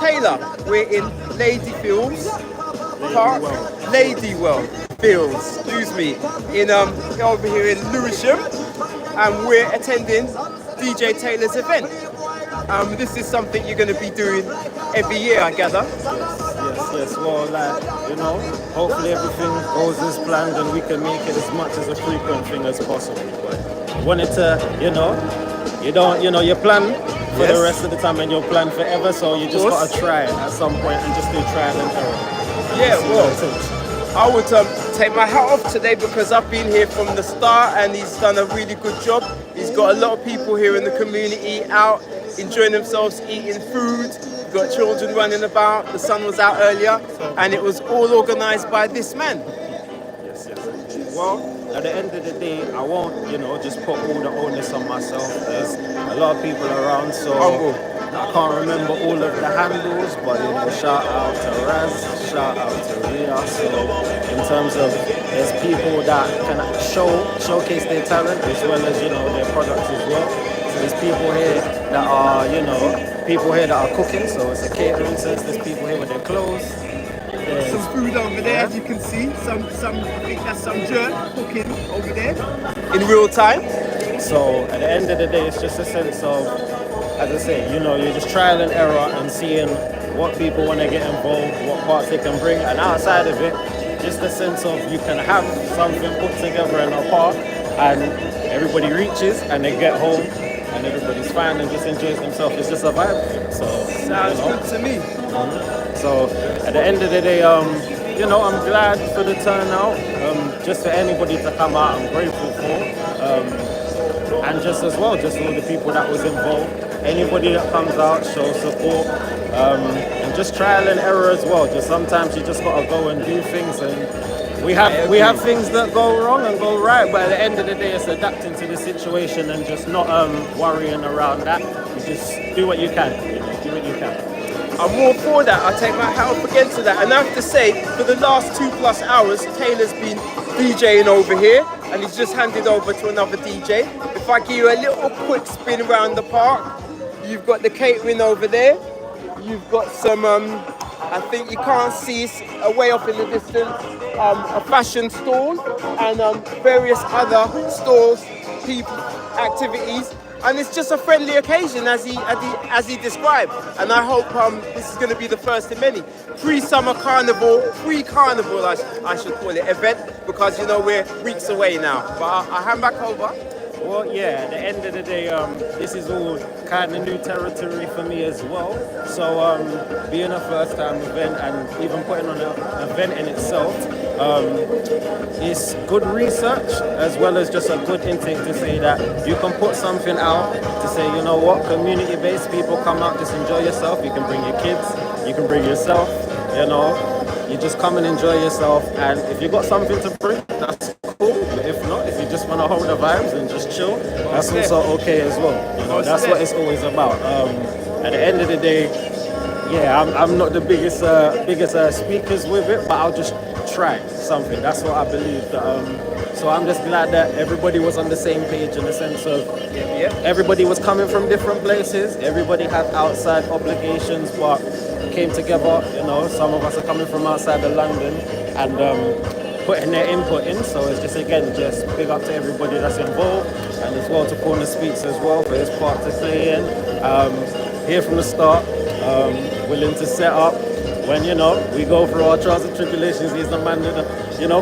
Taylor. We're in Ladyfields Park, Ladywell Fields, excuse me, in over here in Lewisham, and we're attending DJ Taylor's event. This is something you're going to be doing every year, I gather. Yes. Well, hopefully everything goes as planned and we can make it as much as a frequent thing as possible. But I wanted to, you plan for the rest of the time and you'll plan forever, so you just got to try it at some point and just do trial and error. Yeah, well, I would take my hat off today because I've been here from the start and he's done a really good job. He's got a lot of people here in the community out enjoying themselves, eating food. We've got children running about. The sun was out earlier and it was all organised by this man. Yes. Well, at the end of the day, I won't, just put all the onus on myself. There's a lot of people around, so I can't remember all of the handles, but shout out to Raz, shout out to Ria. So in terms of, there's people that can showcase their talent as well as their products as well. So there's people here that are cooking. So it's a catering sense. There's people here with their clothes. There's some food over there, as you can see. Some I think that's some jerk cooking over there in real time. So at the end of the day, it's just a sense of, as I say, you're just trial and error and seeing what people want to get involved, what parts they can bring, and outside of it, just a sense of you can have something put together in a park and everybody reaches and they get home and everybody's fine and just enjoys themselves. It's just a vibe. So sounds good to me. So at the end of the day, I'm glad for the turnout. Just for anybody to come out, I'm grateful for. And just as well, just all the people that was involved. Anybody that comes out, show support, and just trial and error as well. Just sometimes you just gotta go and do things, and we have things that go wrong and go right. But at the end of the day, it's adapting to the situation and just not worrying around that. You just do what you can. Do what you can. I'm all for that. I take my hat off again to that. And I have to say, for the last 2+ hours, Taylor's been DJing over here, and he's just handed over to another DJ. If I give you a little quick spin around the park, you've got the catering over there. You've got some, I think you can't see, it's way up in the distance, a fashion stall and various other stalls, people, activities. And it's just a friendly occasion as he described. And I hope this is going to be the first of many. Pre-carnival, I should call it, event, because we're weeks away now. But I'll hand back over. Well, yeah, at the end of the day, this is all kind of new territory for me as well. So being a first-time event and even putting on an event in itself, it's good research as well as just a good intake to say that you can put something out to say, community-based people come out, just enjoy yourself. You can bring your kids, you can bring yourself, you just come and enjoy yourself. And if you got something to bring, that's cool. But if not, if you just want to hold the vibes and just chill, that's also okay as well. That's what it's always about. At the end of the day, I'm not the biggest speakers with it, but I'll just try something. That's what I believe. So I'm just glad that everybody was on the same page in the sense of everybody was coming from different places. Everybody had outside obligations, but came together. Some of us are coming from outside of London and putting their input in. So it's just big up to everybody that's involved, and as well to Corner Speaks as well for his part to play in. Here from the start, willing to set up. When we go through our trials and tribulations, he's the man that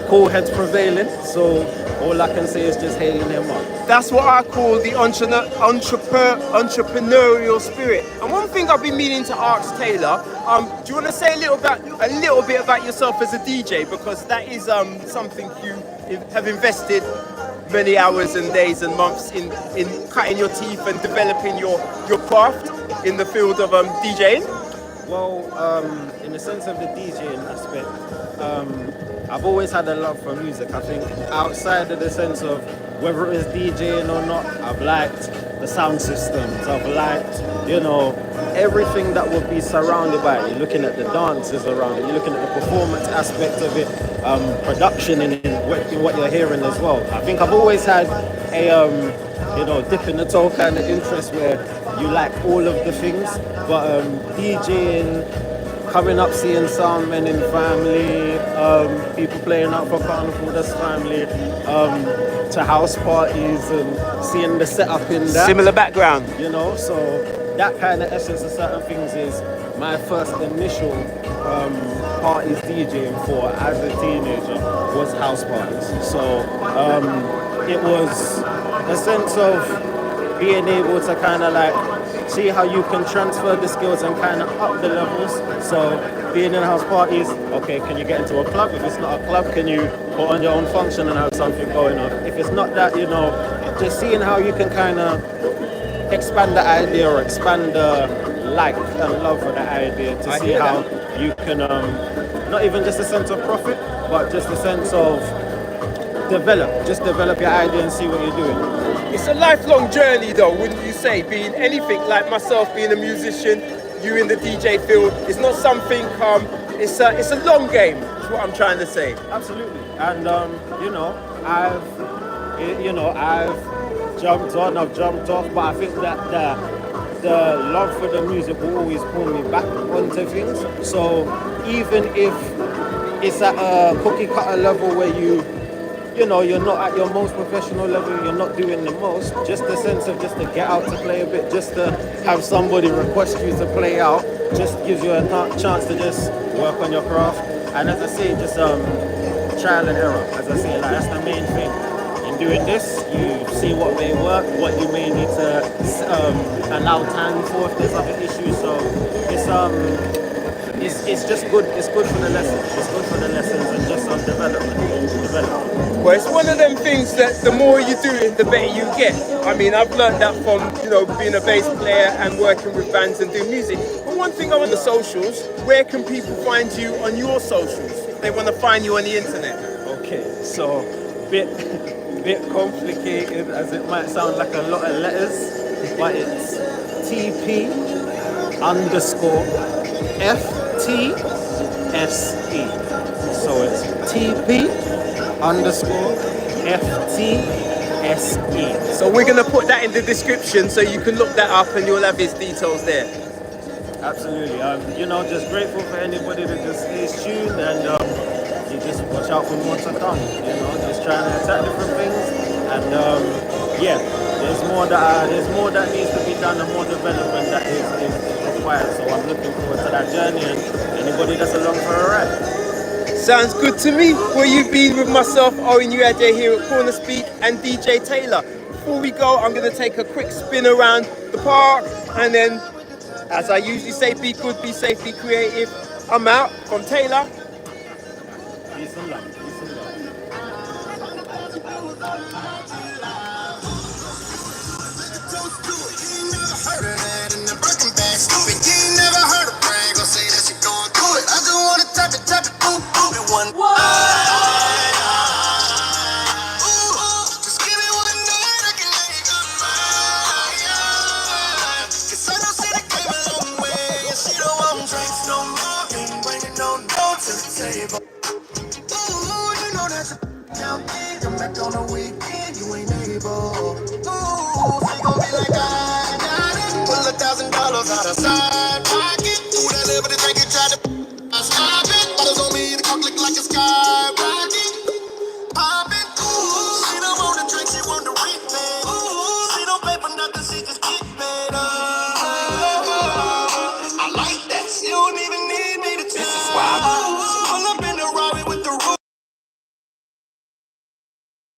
cool heads prevailing. So all I can say is just hailing him up. That's what I call the entrepreneurial spirit. And one thing I've been meaning to ask Taylor, do you want to say a little bit about yourself as a DJ, because that is something you have invested many hours and days and months in cutting your teeth and developing your craft in the field of DJing. Well, in the sense of the DJing aspect, I've always had a love for music. I think outside of the sense of whether it was DJing or not, I've liked the sound systems. I've liked, everything that would be surrounded by it. You're looking at the dances around it. You're looking at the performance aspect of it, production in what you're hearing as well. I think I've always had you know, dipping the toe kind of interest where you like all of the things. But DJing, coming up, seeing soundmen in family, people playing out for carnival, that's family, to house parties and seeing the setup in that. Similar background. You know, so that kind of essence of certain things is my first initial parties DJing for as a teenager was house parties. So it was a sense of being able to kind of like see how you can transfer the skills and kind of up the levels. So being in house parties, okay, can you get into a club? If it's not a club, can you put on your own function and have something going on? If it's not that, you know, just seeing how you can kind of expand the idea or expand the like and love for the idea to see how you can, not even just a sense of profit, but just a sense of develop your idea and see what you're doing. It's a lifelong journey though, wouldn't you say? Being anything like myself, being a musician, you in the DJ field, it's not something, it's a long game, is what I'm trying to say. Absolutely. And, you know, I've jumped on, I've jumped off, but I think that the love for the music will always pull me back onto things. So even if it's at a cookie cutter level where you know, you're not at your most professional level, you're not doing the most, just the sense of just to get out to play a bit, just to have somebody request you to play out, just gives you a chance to just work on your craft. And as I say, just trial and error. As I say, like that's the main thing. In doing this, you see what may work, what you may need to allow time for if there's other issues. So it's just good. It's good for the lessons. It's good for the lessons and just on development. Well, it's one of them things that the more you do it, the better you get. I mean, I've learned that from, you know, being a bass player and working with bands and doing music. But one thing on the socials, where can people find you on your socials if they want to find you on the internet? Okay, so bit complicated as it might sound, like a lot of letters, but it's TP_FTSE. So it's TP_FTSE. So we're going to put that in the description so you can look that up and you'll have his details there. Absolutely. You know, just grateful for anybody that just stays tuned and you just watch out for more to come. You know, just trying to attack different things. And yeah, there's more that needs to be done and more development that is required. So I'm looking forward to that journey and anybody that's along for a ride. Sounds good to me. Well, you've been with myself, Owen UAJ here at Corner Speak and DJ Taylor. Before we go, I'm going to take a quick spin around the park and then, as I usually say, be good, be safe, be creative. I'm out from Taylor. Peace and love. Peace and love. On a weekend, you ain't able. Ooh, she gon' be like, I got it. Pull $1,000 out of side pocket. Ooh, that little bit of drink you tried to stop it. Bottles on me, the cock look like a skyrocket. Pop it. Ooh, she don't want the drink, she want the remix. Ooh, she don't pay for nothing, she just keep it up. I like that. She don't even